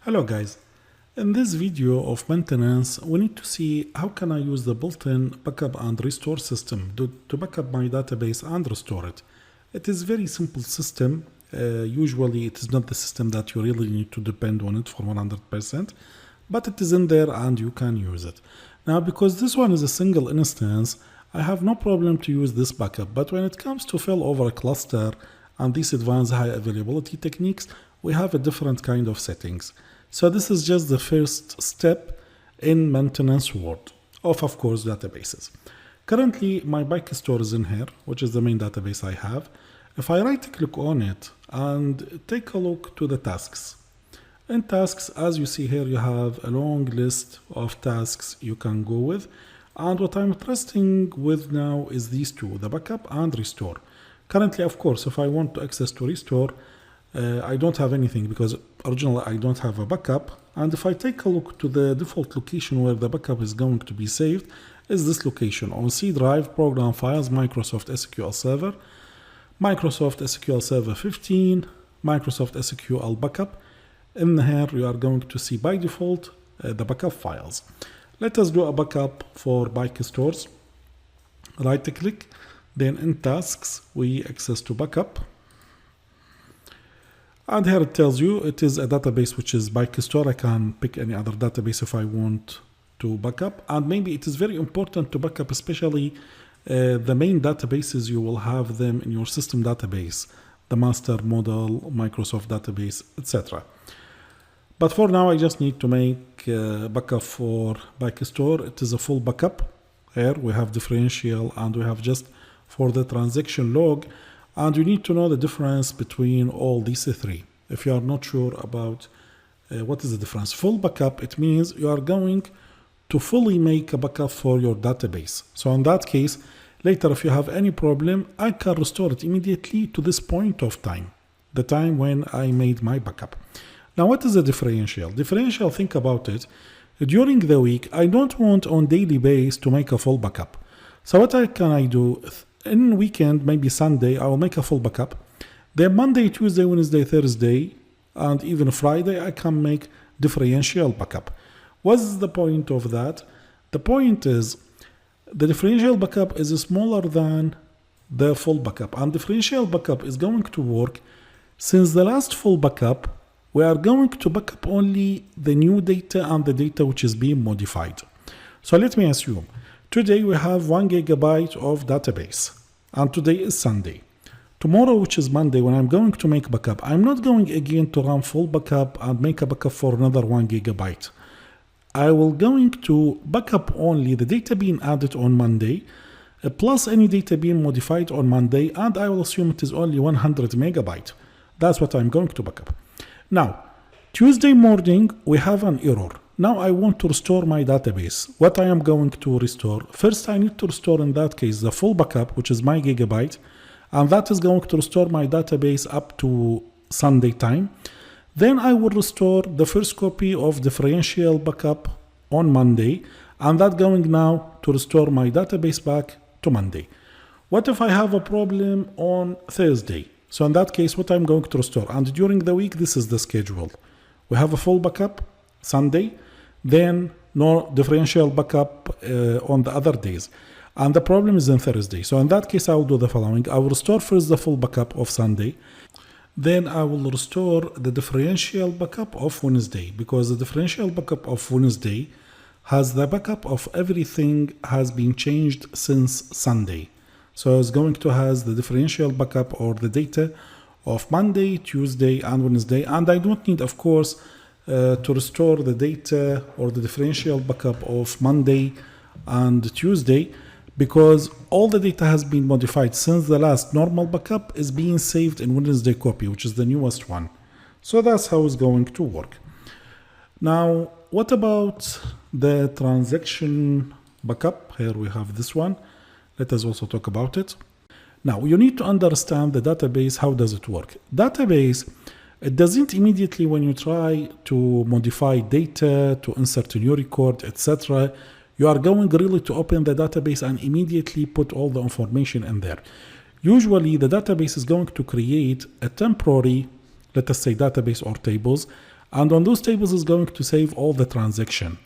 Hello guys, in this video of maintenance we need to see how can I use the built-in backup and restore system to back up my database and restore it. It is very simple system. Usually it is not the system that you really need to depend on it for 100%, but it is in there and you can use it. Now because this one is a single instance, I have no problem to use this backup, but when it comes to fail over a cluster and these advanced high availability techniques, we have a different kind of settings. So this is just the first step in maintenance world of course, databases. Currently, my bike store is in here, which is the main database I have. If I right click on it and take a look to the tasks. In tasks, as you see here, you have a long list of tasks you can go with. And what I'm interested with now is these two, the backup and restore. Currently, of course, if I want to access to restore, I don't have anything because originally I don't have a backup. And if I take a look to the default location where the backup is going to be saved, is this location on C drive, program files, Microsoft SQL Server, Microsoft SQL Server 15, Microsoft SQL backup. In here you are going to see by default the backup files. Let us do a backup for bike stores. Right click, then in tasks we access to backup. And here it tells you it is a database which is bike store. I can pick any other database if I want to backup. And maybe it is very important to backup, especially the main databases. You will have them in your system database, the master model, Microsoft database, etc. But for now, I just need to make a backup for bike store. It is a full backup. Here we have differential and we have just for the transaction log. And you need to know the difference between all these three. If you are not sure about what is the difference. Full backup, it means you are going to fully make a backup for your database. So in that case, later if you have any problem, I can restore it immediately to this point of time, the time when I made my backup. Now what is a differential? Differential, think about it. During the week, I don't want on daily basis to make a full backup. So what can I do? In weekend, maybe Sunday, I will make a full backup. Then Monday, Tuesday, Wednesday, Thursday, and even Friday, I can make differential backup. What's the point of that? The point is the differential backup is smaller than the full backup. And differential backup is going to work since the last full backup, we are going to backup only the new data and the data which is being modified. So let me assume. Today we have 1 gigabyte of database and today is Sunday. Tomorrow, which is Monday, when I'm going to make backup, I'm not going again to run full backup and make a backup for another 1 gigabyte. I will going to backup only the data being added on Monday plus any data being modified on Monday, and I will assume it is only 100 megabyte. That's what I'm going to backup. Now, Tuesday morning, we have an error. Now I want to restore my database. What I am going to restore? First, I need to restore in that case the full backup, which is my gigabyte, and that is going to restore my database up to Sunday time. Then I will restore the first copy of differential backup on Monday, and that going now to restore my database back to Monday. What if I have a problem on Thursday? So in that case, what I'm going to restore? And during the week, this is the schedule. We have a full backup Sunday, then no differential backup on the other days. And the problem is on Thursday. So in that case, I will do the following. I will restore first the full backup of Sunday. Then I will restore the differential backup of Wednesday, because the differential backup of Wednesday has the backup of everything has been changed since Sunday. So it's going to has the differential backup or the data of Monday, Tuesday, and Wednesday. And I don't need, of course, to restore the data or the differential backup of Monday and Tuesday, because all the data has been modified since the last normal backup is being saved in Wednesday copy, which is the newest one. So that's how it's going to work. Now, what about the transaction backup? Here we have this one. Let us also talk about it. Now, you need to understand the database. How does it work? Database, it doesn't immediately when you try to modify data, to insert a new record, etc. You are going really to open the database and immediately put all the information in there. Usually the database is going to create a temporary, let us say database or tables, And on those tables is going to save all the transaction.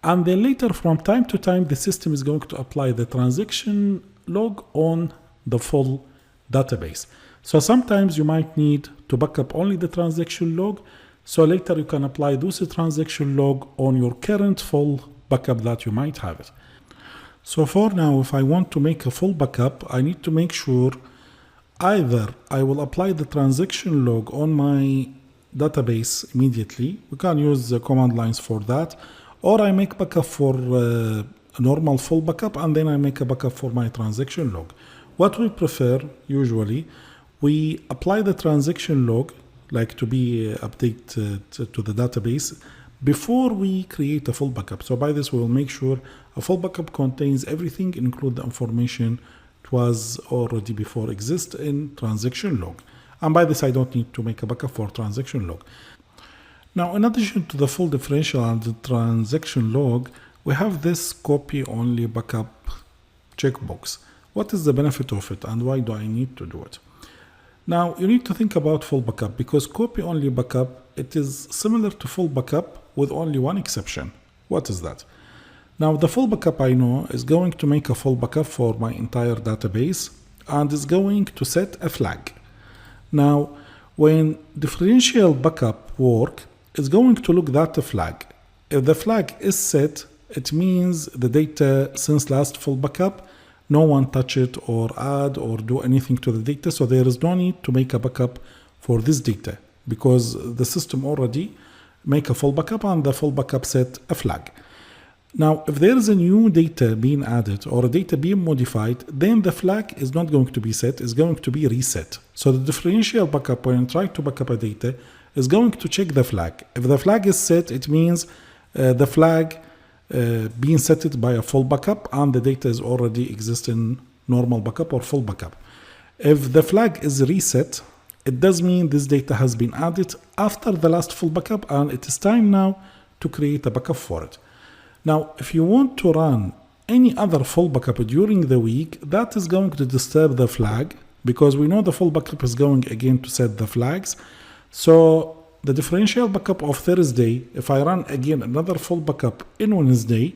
And then later, from time to time, the system is going to apply the transaction log on the full database. So sometimes you might need to back up only the transaction log. So later you can apply those transaction log on your current full backup that you might have it. So for now, if I want to make a full backup, I need to make sure either I will apply the transaction log on my database immediately. We can use the command lines for that. Or I make backup for a normal full backup, and then I make a backup for my transaction log. What we prefer usually, we apply the transaction log, like to be updated to the database before we create a full backup. So by this, we will make sure a full backup contains everything, include the information it was already before exist in transaction log. And by this, I don't need to make a backup for transaction log. Now, in addition to the full differential and the transaction log, we have this copy only backup checkbox. What is the benefit of it and why do I need to do it? Now, you need to think about full backup because copy only backup, it is similar to full backup with only one exception. What is that? Now, the full backup I know is going to make a full backup for my entire database and is going to set a flag. Now, when differential backup work, it's going to look at the flag. If the flag is set, it means the data since last full backup, no one touch it or add or do anything to the data. So there is no need to make a backup for this data because the system already make a full backup and the full backup set a flag. Now, if there is a new data being added or a data being modified, then the flag is not going to be set, it's going to be reset. So the differential backup, when you try to back up a data, is going to check the flag. If the flag is set, it means the flag being set by a full backup and the data is already existing normal backup or full backup. If the flag is reset, it does mean this data has been added after the last full backup and it is time now to create a backup for it. Now, if you want to run any other full backup during the week, that is going to disturb the flag because we know the full backup is going again to set the flags. So the differential backup of Thursday, if I run again another full backup in Wednesday,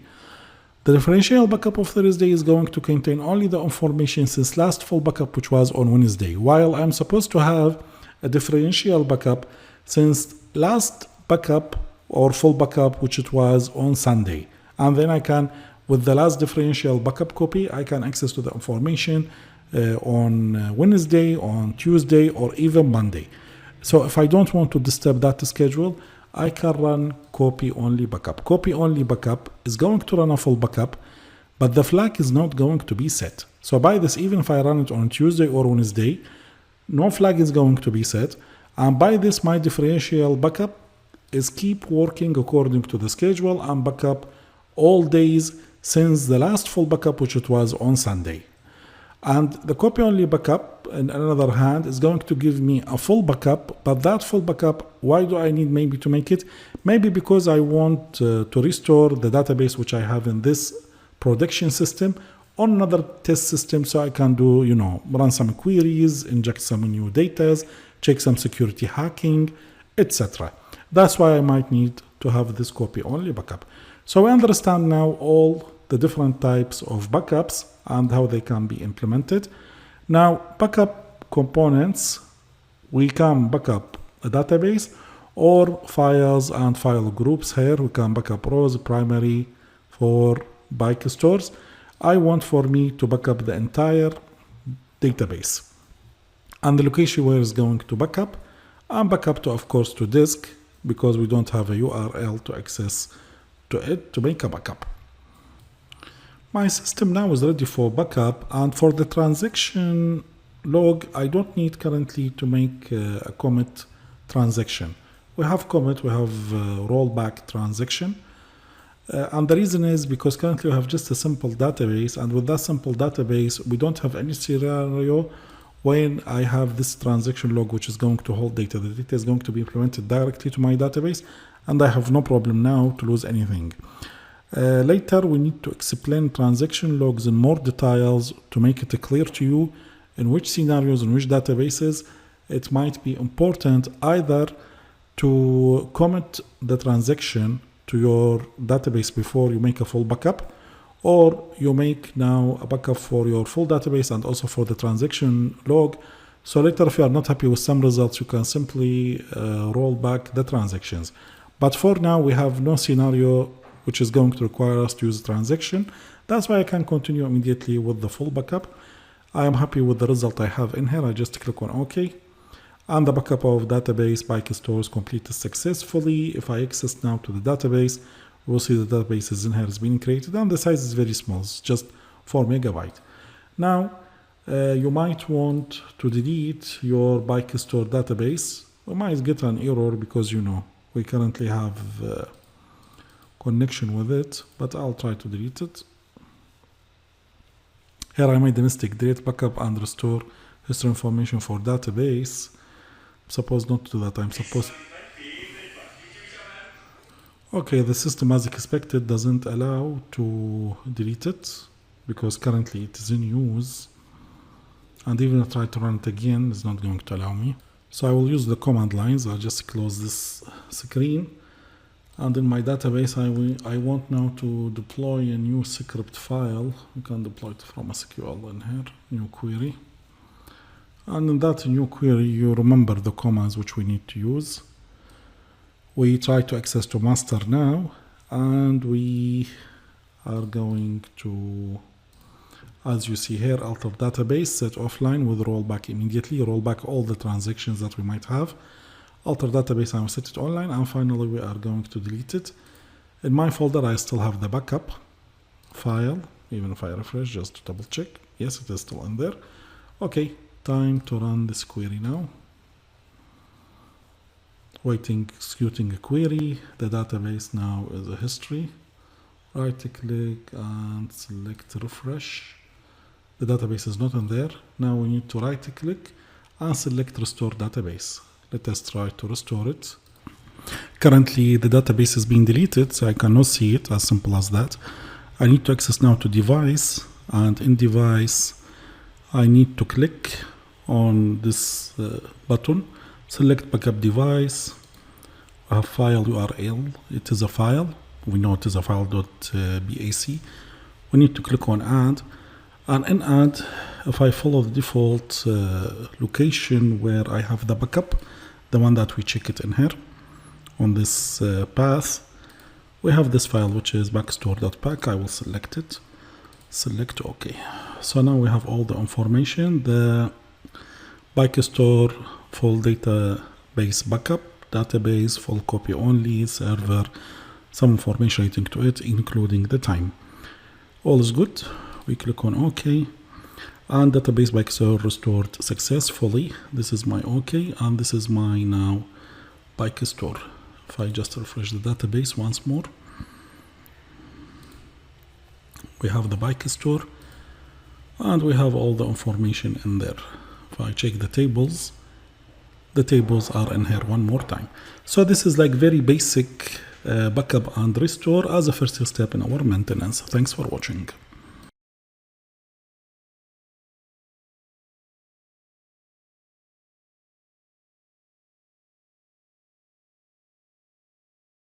the differential backup of Thursday is going to contain only the information since last full backup, which was on Wednesday, while I'm supposed to have a differential backup since last backup or full backup, which it was on Sunday. And then I can, with the last differential backup copy, I can access to the information on Wednesday, on Tuesday, or even Monday. So if I don't want to disturb that schedule, I can run copy only backup. Copy only backup is going to run a full backup, but the flag is not going to be set. So by this, even if I run it on Tuesday or Wednesday, no flag is going to be set. And by this, my differential backup is keep working according to the schedule and backup all days since the last full backup, which it was on Sunday. And the copy only backup, on another hand, is going to give me a full backup, but that full backup, why do I need maybe to make it? Maybe because I want to restore the database which I have in this production system on another test system so I can do, run some queries, inject some new data, check some security hacking, etc. That's why I might need to have this copy only backup. So we understand now all the different types of backups and how they can be implemented. Now, backup components, we can backup a database or files and file groups. Here we can backup rows, primary for bike stores. I want for me to backup the entire database and the location where it's going to backup, and backup to, of course, to disk because we don't have a URL to access to it to make a backup. My system now is ready for backup, and for the transaction log, I don't need currently to make a commit transaction. We have commit, we have rollback transaction. And the reason is because currently we have just a simple database, and with that simple database, we don't have any scenario when I have this transaction log, which is going to hold data. The data is going to be implemented directly to my database, and I have no problem now to lose anything. Later, we need to explain transaction logs in more details to make it clear to you in which scenarios, in which databases, it might be important either to commit the transaction to your database before you make a full backup, or you make now a backup for your full database and also for the transaction log. So later, if you are not happy with some results, you can simply roll back the transactions. But for now, we have no scenario which is going to require us to use a transaction. That's why I can continue immediately with the full backup. I am happy with the result I have in here. I just click on OK. And the backup of database PyStore is completed successfully. If I access now to the database, we'll see the database is in here, has been created, and the size is very small. It's just 4 MB. Now, you might want to delete your PyStore database. We might get an error because, you know, we currently have connection with it, but I'll try to delete it. Here I made the mistake, delete backup and restore history information for database. I'm supposed not to do that. I'm supposed... Okay, the system as expected doesn't allow to delete it because currently it is in use. And even if I try to run it again, it's not going to allow me. So I will use the command lines. I'll just close this screen. And in my database, I want now to deploy a new script file. You can deploy it from SQL in here, new query. And in that new query, you remember the commands which we need to use. We try to access to master now, and we are going to, as you see here, alter database, set offline with rollback immediately, roll back all the transactions that we might have. Alter database, I will set it online, and finally we are going to delete it. In my folder, I still have the backup file, even if I refresh just to double check. Yes, it is still in there. Okay, time to run this query now. Waiting, executing a query. The database now is a history. Right click and select refresh. The database is not in there. Now we need to right click and select restore database. Let us try to restore it. Currently the database is being deleted, so I cannot see it, as simple as that. I need to access now to device, and in device I need to click on this button, select backup device, a file URL. It is a file. We know it is a file.bac. We need to click on add, and in add, if I follow the default location where I have the backup, the one that we check it in here on this path, we have this file which is backstore.pack. I will select it, select OK. So now we have all the information, the PyStore full database backup, database full copy only, server, some information relating to it, including the time. All is good. We click on OK, and database PyStore restored successfully. This is my OK, and this is my now PyStore. If I just refresh the database once more, we have the PyStore, and we have all the information in there. If I check the tables are in here one more time. So this is like very basic backup and restore as a first step in our maintenance. Thanks for watching.